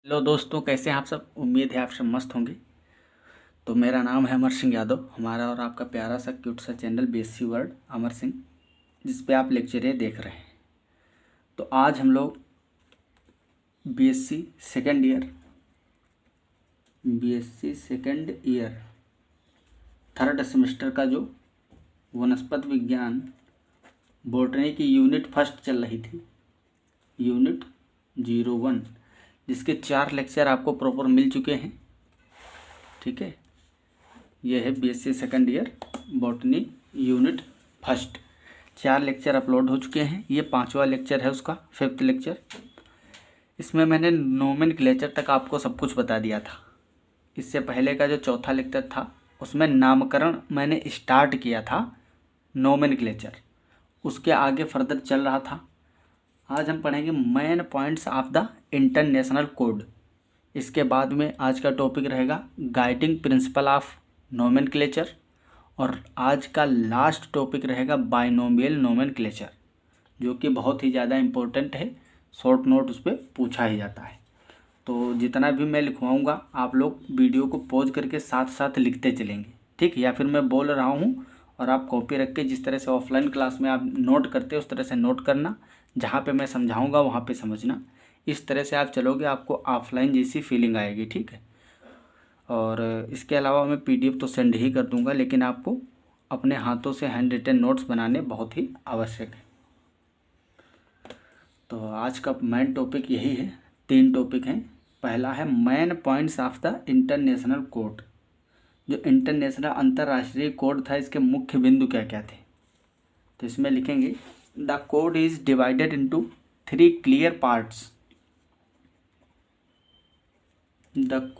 Hello दोस्तों, कैसे हैं आप सब। उम्मीद है आप सब मस्त होंगे। तो मेरा नाम है अमर सिंह यादव। हमारा और आपका प्यारा सा क्यूट सा channel BSc world Amar Singh, जिस पे आप लेक्चरें देख रहे हैं। तो आज हम लोग BSc second year third semester का जो वनस्पति विज्ञान बॉटनी की यूनिट फर्स्ट चल रही थी, यूनिट 01, जिसके 4 लेक्चर आपको प्रॉपर मिल चुके हैं। ठीक है, यह है BSc second year botany unit first. 4 lecture upload हो चुके हैं। ये 5वां लेक्चर है उसका, 5th लेक्चर। इसमें मैंने नोमेनक्लेचर तक आपको सब कुछ बता दिया था। इससे पहले का जो 4था लेक्चर था उसमें नामकरण मैंने स्टार्ट किया था, नोमेनक्लेचर उसके आगे फर्दर चल रहा था। आज हम पढ़ेंगे main points of the international code. इसके बाद में आज का टॉपिक रहेगा गाइडिंग प्रिंसिपल ऑफ नोमेनक्लेचर, और आज का लास्ट टॉपिक रहेगा बाइनोमियल नोमेनक्लेचर, जो कि बहुत ही ज़्यादा इम्पोर्टेंट है। शॉर्ट नोट उस पर पूछा ही जाता है। तो जितना भी मैं लिखवाऊँगा आप लोग वीडियो को पॉज करके साथ साथ लिखते चलेंगे, ठीक। या फिर मैं बोल रहा हूँ और आप कॉपी रख के जिस तरह से ऑफलाइन क्लास में आप नोट करते उस तरह से नोट करना। जहाँ पे मैं समझाऊँगा वहाँ पे समझना। इस तरह से आप चलोगे, आपको ऑफलाइन जैसी फीलिंग आएगी, ठीक है। और इसके अलावा मैं पीडीएफ तो सेंड ही कर दूंगा, लेकिन आपको अपने हाथों से हैंड रिटन नोट्स बनाने बहुत ही आवश्यक है। तो आज का मेन टॉपिक यही है। 3 टॉपिक हैं। पहला है main points of the international code. जो इंटरनेशनल अंतर्राष्ट्रीय कोड था, इसके मुख्य बिंदु क्या क्या थे। तो इसमें लिखेंगे the code is divided into 3 clear parts. The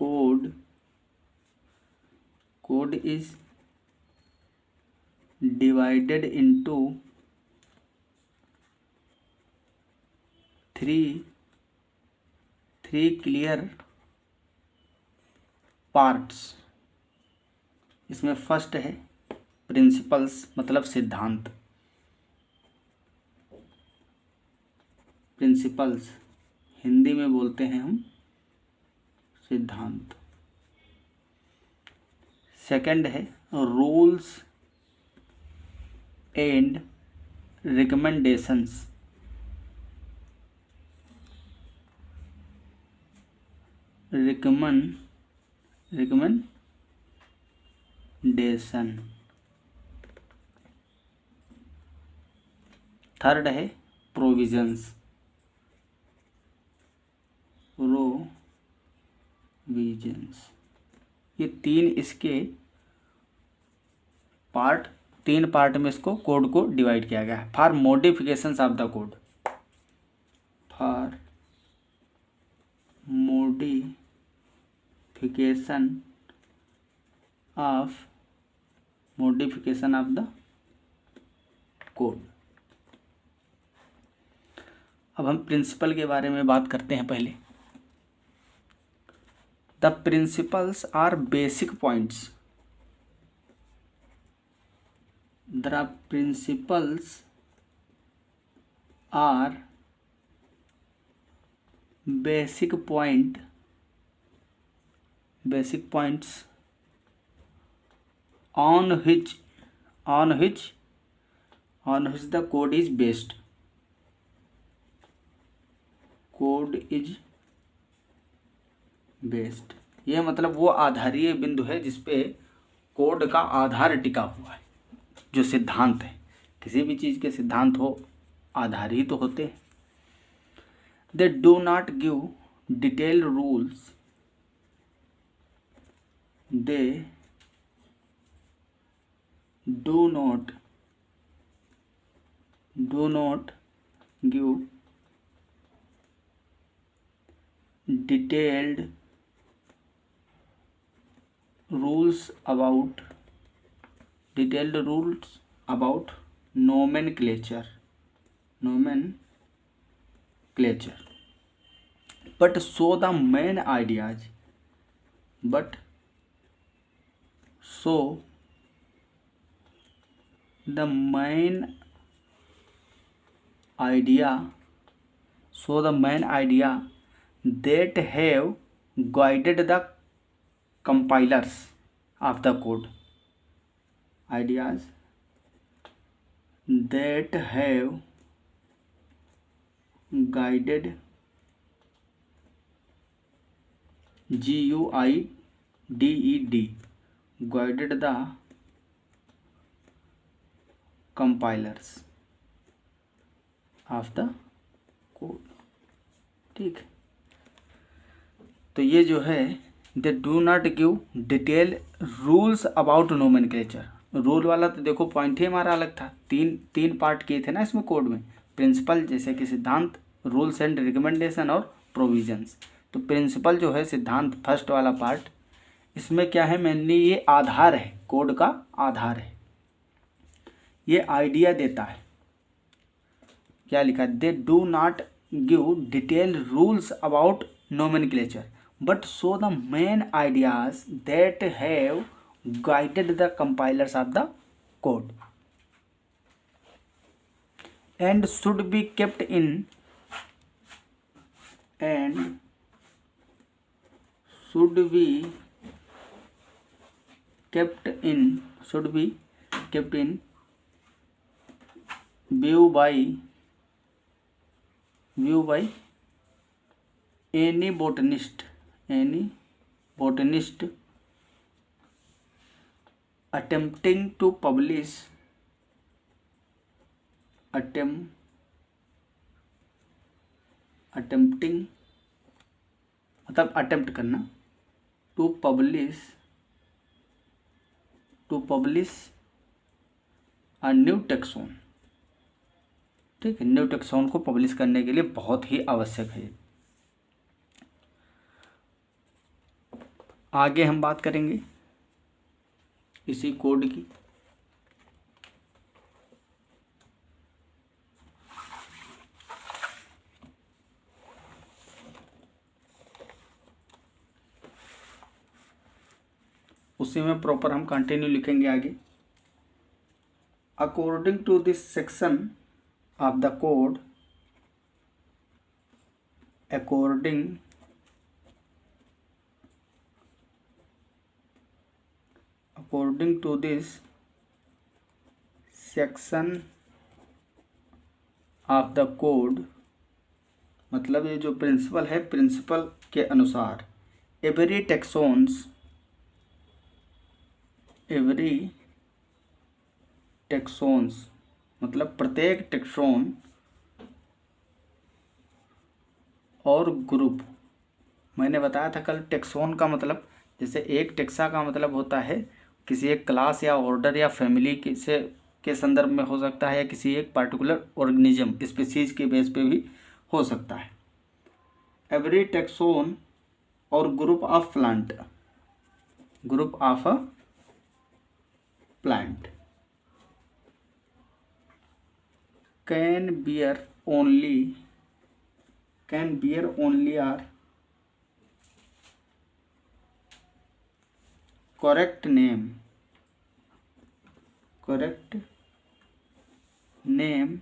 code is divided into 3 clear parts। इसमें फर्स्ट है प्रिंसिपल्स, मतलब सिद्धांत। प्रिंसिपल्स हिंदी में बोलते हैं हम सिद्धांत। सेकंड है rules and recommendations. Recommendation. Third है प्रोविजंस। ये 3 इसके पार्ट, 3 पार्ट में इसको कोड को डिवाइड किया गया है। For modifications of the code, for modification of the code. अब हम प्रिंसिपल के बारे में बात करते हैं। पहले the principles are basic points. The principles are basic points on which the code is based। यह मतलब वो आधारीय बिंदु है जिसपे कोड का आधार टिका हुआ है। जो सिद्धांत है, किसी भी चीज़ के सिद्धांत हो आधार ही तो होते हैं। They do not give detailed rules. They do not give detailed rules about nomenclature, but show the main ideas that have guided the compilers of the code. Ideas that have guided GUIDED guided the compilers of the code. ठीक, तो ये जो है they do not give detail rules about nomenclature. Rule वाला तो देखो point ही हमारा अलग था. तीन पार्ट किए थे ना इसमें कोड में. प्रिंसिपल जैसे कि सिद्धांत, रूल्स एंड रिकमेंडेशन और प्रोविजंस. तो प्रिंसिपल जो है सिद्धांत फर्स्ट वाला पार्ट, इसमें क्या है मेनली ये आधार है, कोड का आधार है. ये आइडिया देता है. क्या लिखा है? They do not give detail rules about nomenclature but show the main ideas that have guided the compilers of the code and should be kept in view by any botanist attempting to publish attempting मतलब attempt करना, to publish a new taxon. ठीक है, new taxon को publish करने के लिए बहुत ही आवश्यक है. आगे हम बात करेंगे इसी कोड की. उसी में प्रॉपर हम कंटिन्यू लिखेंगे आगे. According to this section of the code, according to this section of the code, मतलब ये जो प्रिंसिपल है, प्रिंसिपल के अनुसार एवरी टेक्सोन्स मतलब प्रत्येक टेक्सोन और ग्रुप. मैंने बताया था कल टेक्सोन का मतलब, जैसे एक टेक्सा का मतलब होता है किसी एक क्लास या ऑर्डर या फैमिली के संदर्भ में हो सकता है, या किसी एक पार्टिकुलर ऑर्गेनिज्म स्पीसीज के बेस पे भी हो सकता है. एवरी टेक्सोन और group of plant can bear only or correct name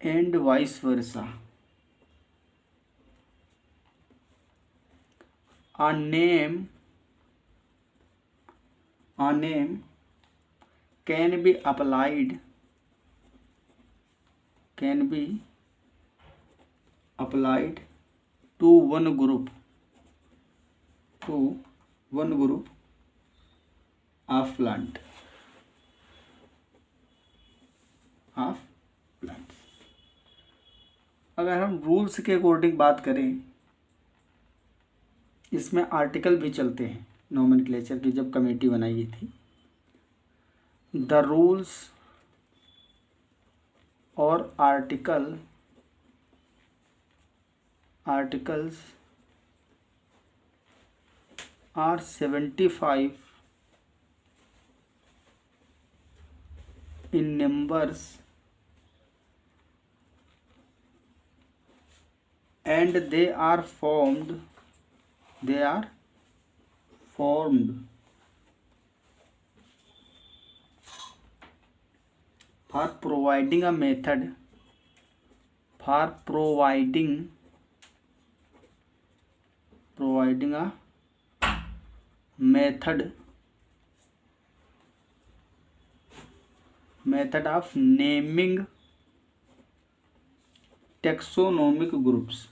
and vice versa. A name can be applied to one group of plants. अगर हम रूल्स के अकॉर्डिंग बात करें, इसमें आर्टिकल भी चलते हैं. नोमेनक्लेचर की जब कमेटी बनाई गई थी, द रूल्स और articles are 75 in numbers and they are formed for providing a method for providing a method of naming taxonomic groups,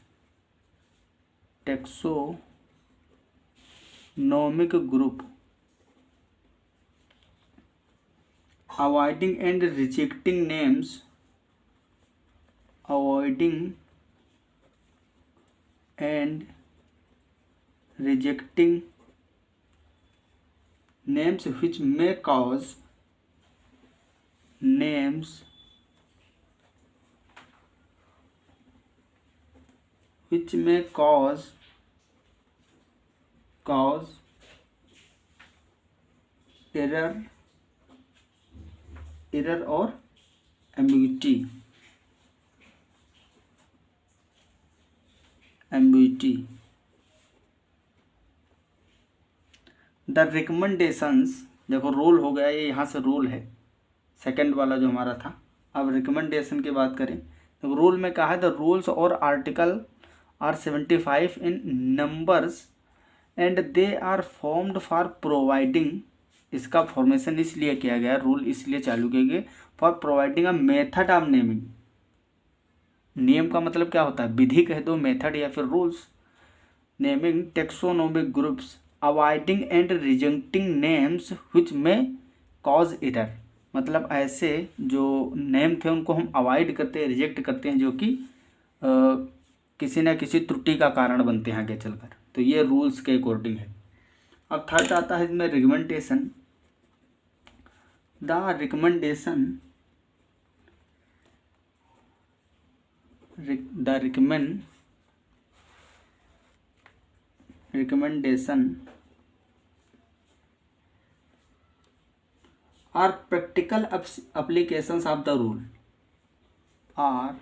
avoiding and rejecting names, which may cause error or ambiguity. The recommendations, देखो role हो गया, ये यहाँ से role है second वाला जो हमारा था। अब रिकमेंडेशन की बात करें तो रोल में कहा है द रूल्स और article are 75 in numbers and they are formed for providing, इसका फॉर्मेशन इसलिए किया गया, रूल इसलिए चालू किए गए for providing a method of naming. नियम का मतलब क्या होता है, विधि कह दो, मेथड या फिर rules. Naming taxonomic groups, avoiding and rejecting names which में कॉज एरर, मतलब ऐसे जो नेम थे उनको हम अवॉइड करते हैं, रिजेक्ट करते हैं, जो कि किसी न किसी त्रुटि का कारण बनते हैं आगे चलकर। तो ये रूल्स के अकॉर्डिंग है। अब थर्ड आता है इसमें recommendation. The recommendation are practical applications of the rule, are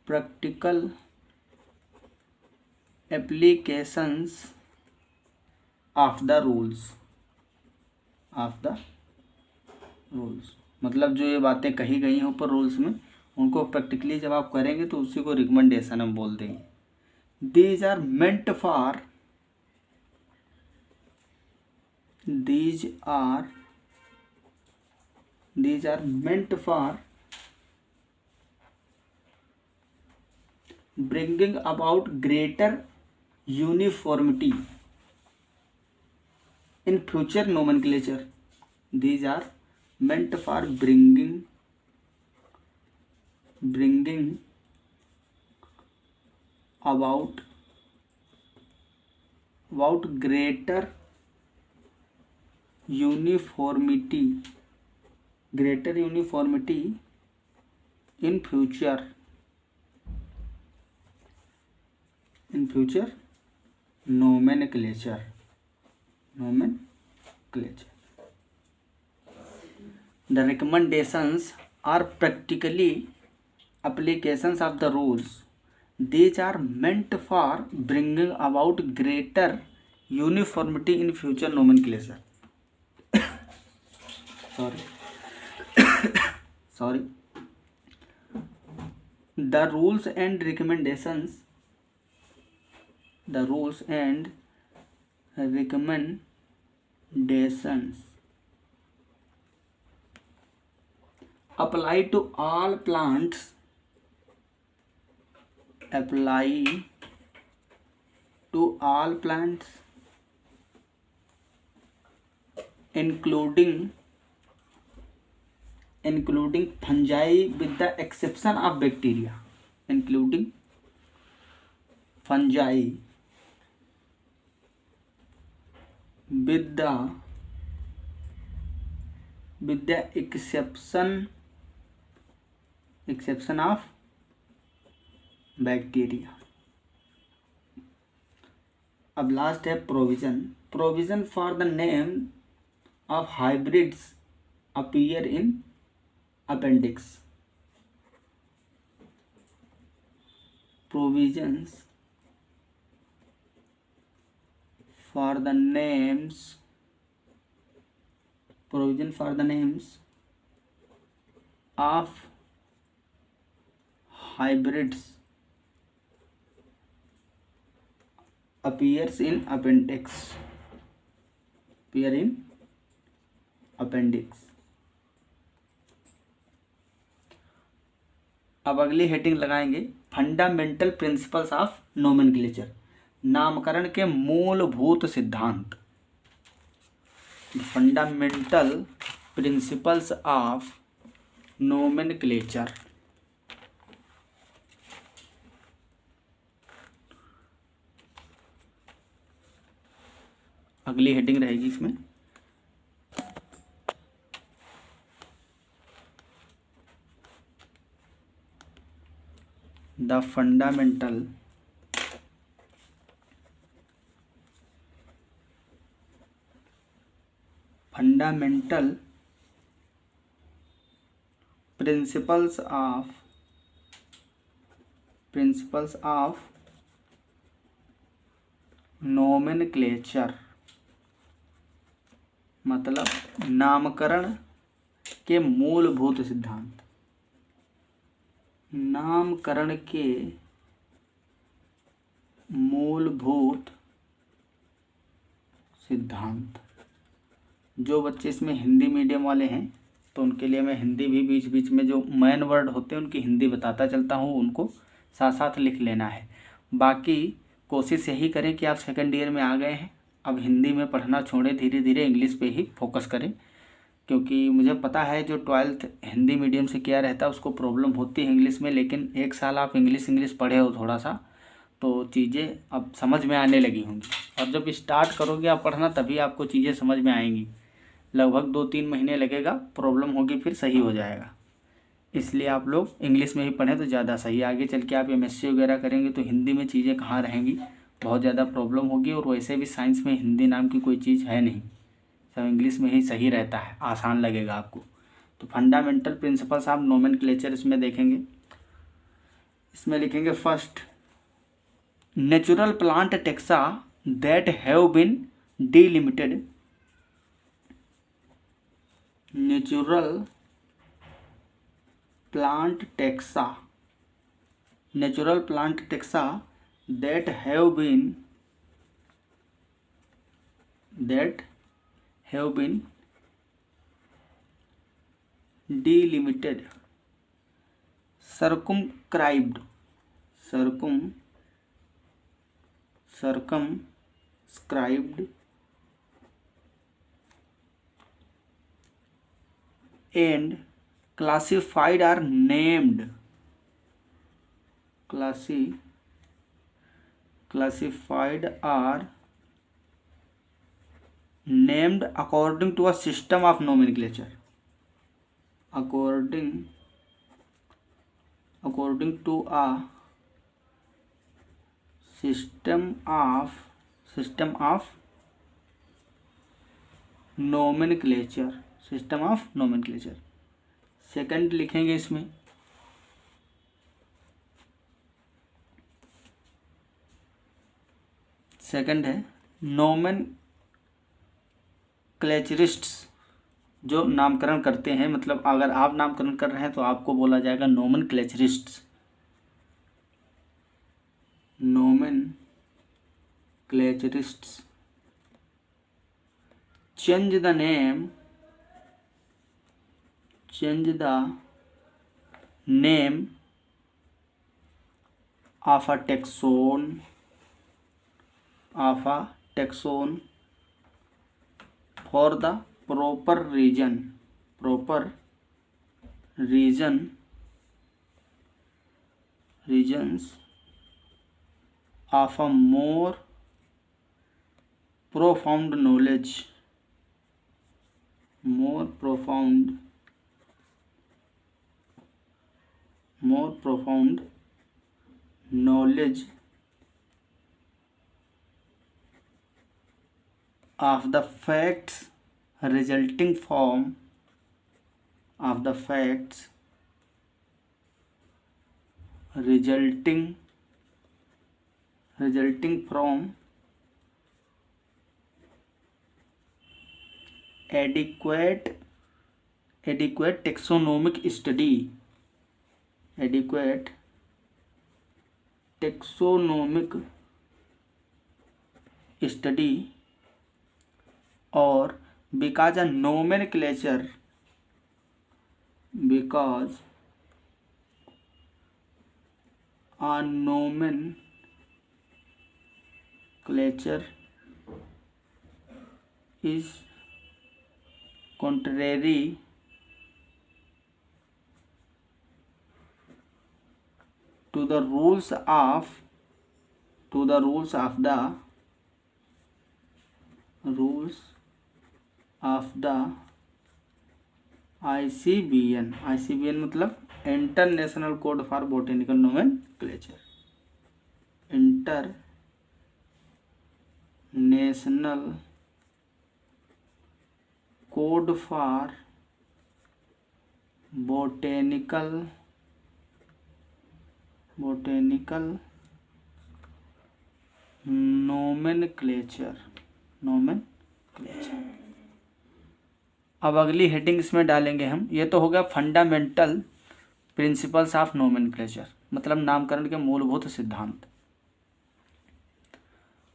practical applications of the rules, मतलब जो ये बातें कही गई हैं ऊपर रूल्स में, उनको प्रैक्टिकली जब आप करेंगे तो उसी को रिकमेंडेशन हम बोल देंगे। These are meant for bringing about greater uniformity in future nomenclature. These are meant for bringing about greater uniformity in future nomenclature. The recommendations are practically applications of the rules. These are meant for bringing about greater uniformity in future nomenclature. Sorry. The rules and recommendations apply to all plants, including fungi with the exception of bacteria. Including fungi with the exception of bacteria. अब last है provision for the name of hybrids appear in appendix. Provisions for the names of hybrids appears in appendix. appear in appendix. अब अगली heading लगाएंगे fundamental principles of nomenclature, नामकरण के मूलभूत सिद्धांत। Fundamental principles of nomenclature. अगली heading रहेगी इसमें the fundamental principles of nomenclature, मतलब नामकरण के मूलभूत सिद्धांत। नामकरण के मूलभूत सिद्धांत। जो बच्चे इसमें हिंदी मीडियम वाले हैं तो उनके लिए मैं हिंदी भी बीच बीच में जो मेन वर्ड होते हैं उनकी हिंदी बताता चलता हूँ, उनको साथ साथ लिख लेना है। बाकी कोशिश यही करें कि आप सेकंड ईयर में आ गए हैं, अब हिंदी में पढ़ना छोड़ें, धीरे धीरे इंग्लिश पे ही फोकस करें, क्योंकि मुझे पता है जो 12th हिंदी मीडियम से किया रहता है उसको प्रॉब्लम होती है इंग्लिश में, लेकिन एक साल आप इंग्लिश पढ़े हो थोड़ा सा तो चीज़ें अब समझ में आने लगी होंगी, और जब स्टार्ट करोगे आप पढ़ना तभी आपको चीज़ें समझ में आएंगी। लगभग 2-3 महीने लगेगा, प्रॉब्लम होगी फिर सही हो जाएगा। इसलिए आप लोग इंग्लिश में ही पढ़ें तो ज़्यादा सही। आगे चल के आप MSc वगैरह करेंगे तो हिंदी में चीज़ें कहाँ रहेंगी, बहुत ज़्यादा प्रॉब्लम होगी। और वैसे भी साइंस में हिंदी नाम की कोई चीज़ है नहीं, सब इंग्लिश में ही सही रहता है, आसान लगेगा आपको। तो फंडामेंटल प्रिंसिपल्स ऑफ नोमेनक्लेचर इसमें देखेंगे। इसमें लिखेंगे first, natural plant taxa that have been delimited. Natural plant taxa that have been delimited, circumscribed and classified are named according to a system of nomenclature. According to a system of nomenclature. Second लिखेंगे इसमें, second है नोमेनक्लेचरिस्ट्स, जो नामकरण करते हैं, मतलब अगर आप नामकरण कर रहे हैं तो आपको बोला जाएगा नोमेनक्लेचरिस्ट्स। change the name of a taxon for the proper regions of a more profound knowledge of the facts resulting from adequate taxonomic study taxonomic study और because a nomenclature because a nomenclature is contrary to the rules of the ICBN मतलब international code for botanical nomenclature, international code for botanical nomenclature. अब अगली heading इसमें डालेंगे हम। ये तो हो गया फंडामेंटल प्रिंसिपल्स ऑफ नोमेनक्लेचर, मतलब नामकरण के मूलभूत सिद्धांत।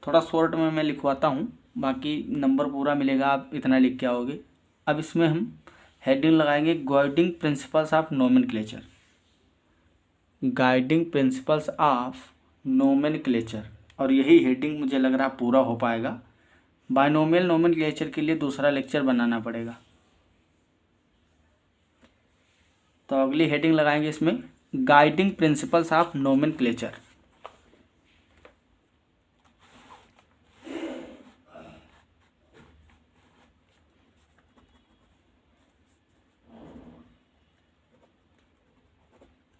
थोड़ा शॉर्ट में मैं लिखवाता हूँ, बाकी नंबर पूरा मिलेगा, आप इतना लिख के आओगे। अब इसमें हम हेडिंग लगाएंगे guiding principles of nomenclature. Guiding principles of nomenclature, और यही हेडिंग मुझे लग रहा पूरा हो पाएगा। बायनोमियल नोमेनक्लेचर के लिए दूसरा लेक्चर बनाना पड़ेगा। तो अगली हेडिंग लगाएंगे इसमें guiding principles of nomenclature.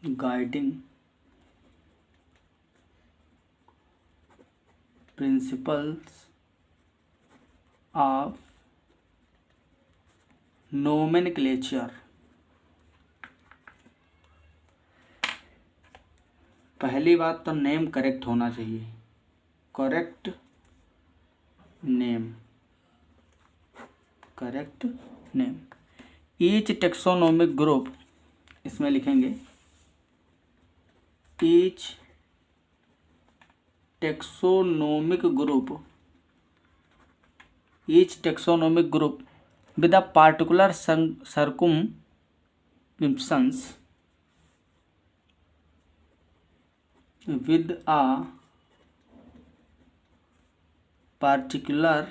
Guiding principles of nomenclature. पहली बात तो नेम करेक्ट होना चाहिए, correct name. Each taxonomic group, इसमें लिखेंगे each taxonomic group with a particular circumscriptions, with a particular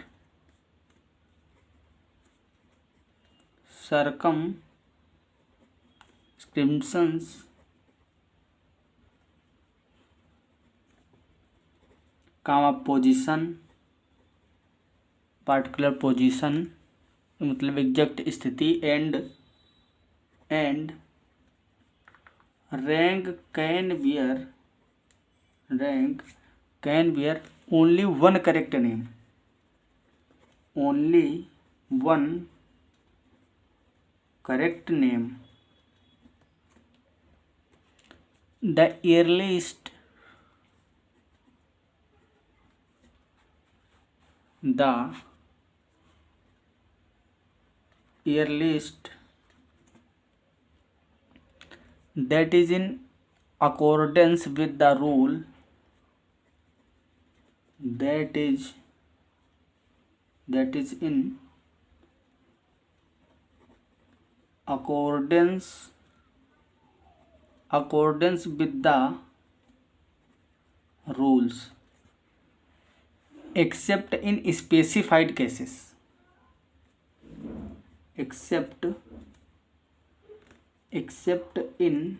circumscriptions, position, particular position मतलब एग्जैक्ट स्थिति, and rank can bear only one correct name, the earliest that is in accordance with the rule, that is in accordance with the rules, except in specified cases, except in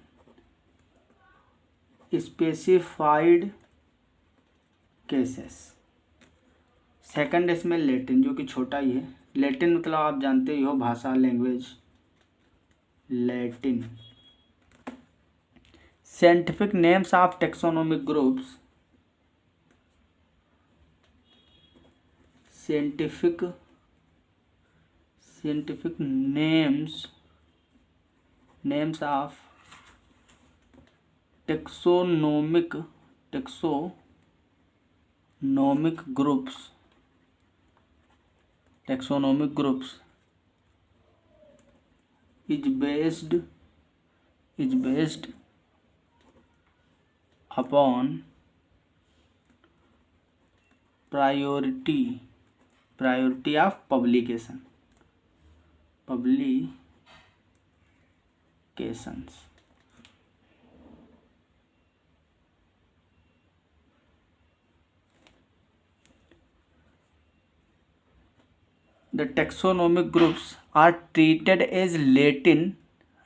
specified cases। Second इसमें Latin, जो कि छोटा ही है। Latin मतलब आप जानते ही हो, भाषा, language, Latin. Scientific names of taxonomic groups, scientific names of taxonomic groups is based upon priority of publications. The taxonomic groups are treated as Latin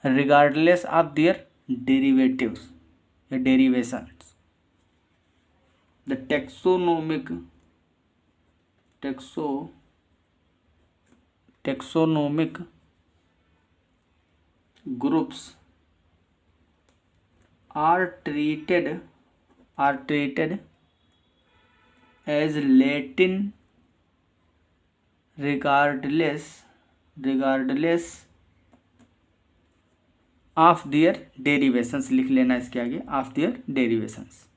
regardless of their derivatives या derivations. The taxonomic groups are treated as Latin regardless of their derivations लिख लेना इसके आगे, of their derivations.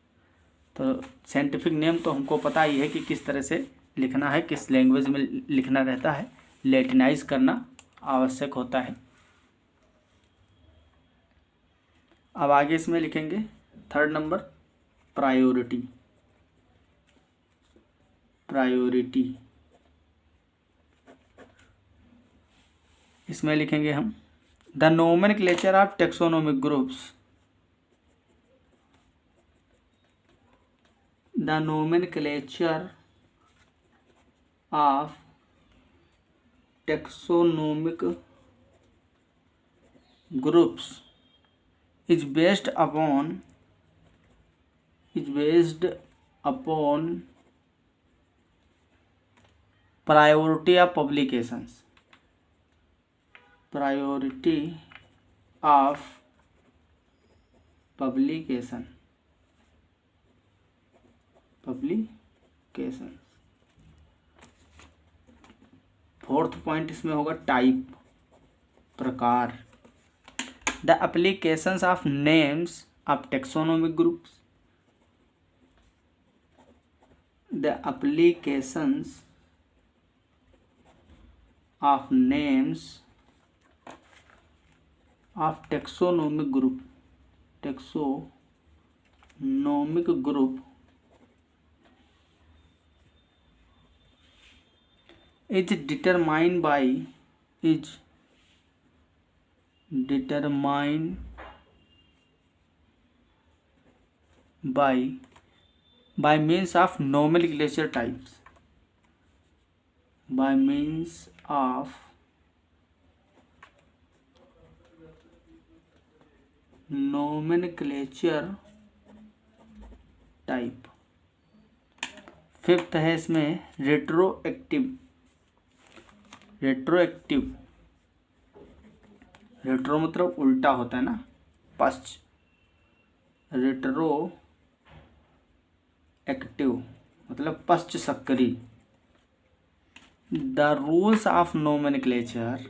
तो scientific name तो हमको पता ही है कि किस तरह से लिखना है, किस लैंग्वेज में लिखना रहता है, लैटिनाइज करना आवश्यक होता है। अब आगे इसमें लिखेंगे 3rd नंबर प्रायोरिटी। इसमें लिखेंगे हम the nomenclature of taxonomic groups. The nomenclature of taxonomic groups is based upon priority of publications. Fourth point इसमें होगा टाइप, प्रकार। The applications of names of taxonomic groups. The applications of names of taxonomic group is determined by means of nomenclature types. By means of nomenclature type. 5th है इसमें retroactive. Retro मतलब उल्टा होता है ना, पश्च। रेट्रो एक्टिव मतलब पश्च सक्रिय। The rules of nomenclature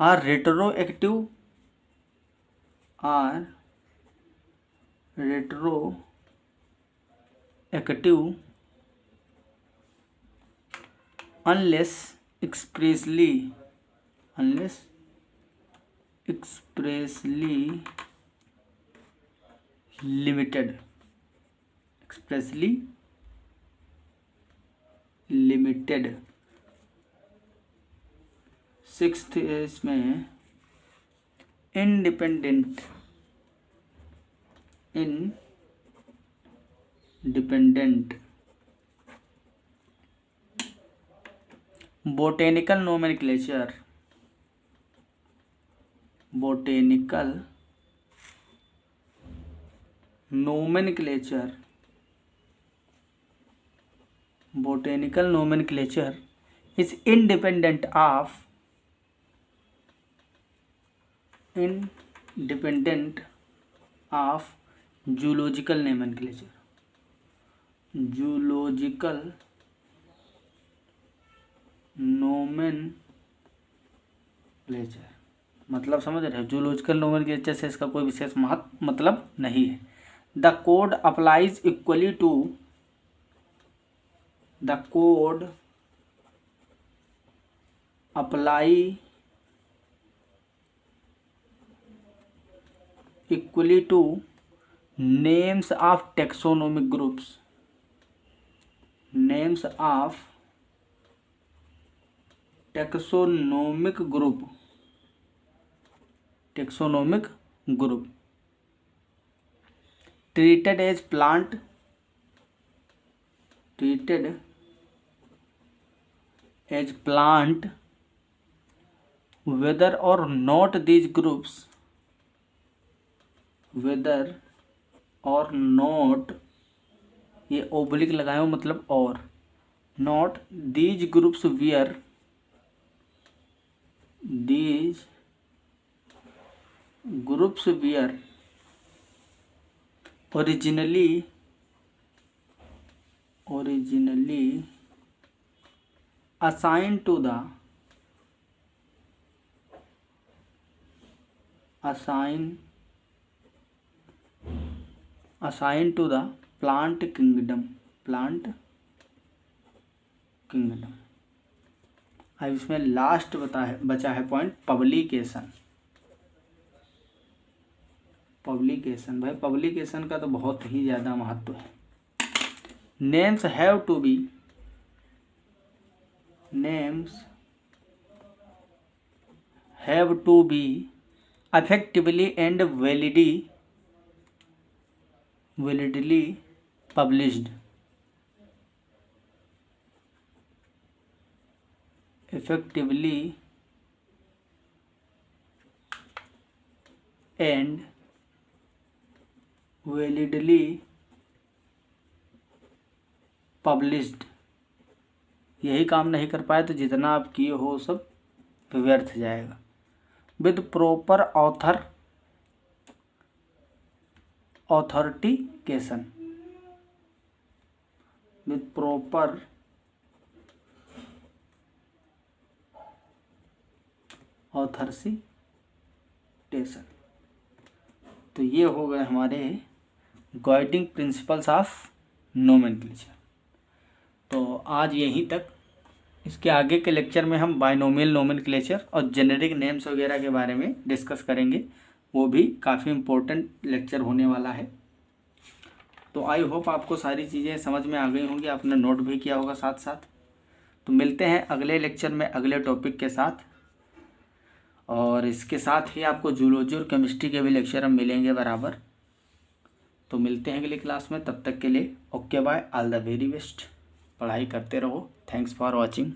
are retroactive unless expressly limited. 6th इसमें independent botanical nomenclature is independent of zoological nomenclature. मतलब समझ रहे हो, जूलॉजिकल नोमेनक्लेचर से इसका कोई विशेष मतलब नहीं है। The code applies equally to apply equally to names of taxonomic groups, names of taxonomic group, taxonomic group treated as plant, treated as plant whether or not these groups, whether or not, ये oblique लगाए हो मतलब और, not these groups were, these groups were originally assigned to the plant kingdom, अब इसमें last बचा है point publication. भाई पब्लिकेशन का तो बहुत ही ज़्यादा महत्व है। Names have to be effectively and validly published, effectively and validly published। यही काम नहीं कर पाए तो जितना आप किए हो सब व्यर्थ जाएगा। With proper authentication, with proper authentication. तो ये हो गए हमारे गाइडिंग प्रिंसिपल्स ऑफ नोमेनक्लेचर। तो आज यहीं तक। इसके आगे के लेक्चर में हम बाइनोमियल नोमेनक्लेचर और जेनेरिक नेम्स वगैरह के बारे में डिस्कस करेंगे। वो भी काफ़ी इम्पोर्टेंट लेक्चर होने वाला है। तो आई होप आपको सारी चीज़ें समझ में आ गई होंगी, आपने नोट भी किया होगा साथ साथ। तो मिलते हैं अगले लेक्चर में अगले टॉपिक के साथ, और इसके साथ ही आपको जूलॉजी और केमिस्ट्री के भी लेक्चर हम मिलेंगे बराबर। तो मिलते हैं अगली क्लास में, तब तक के लिए okay bye, all the very best. पढ़ाई करते रहो। Thanks for watching.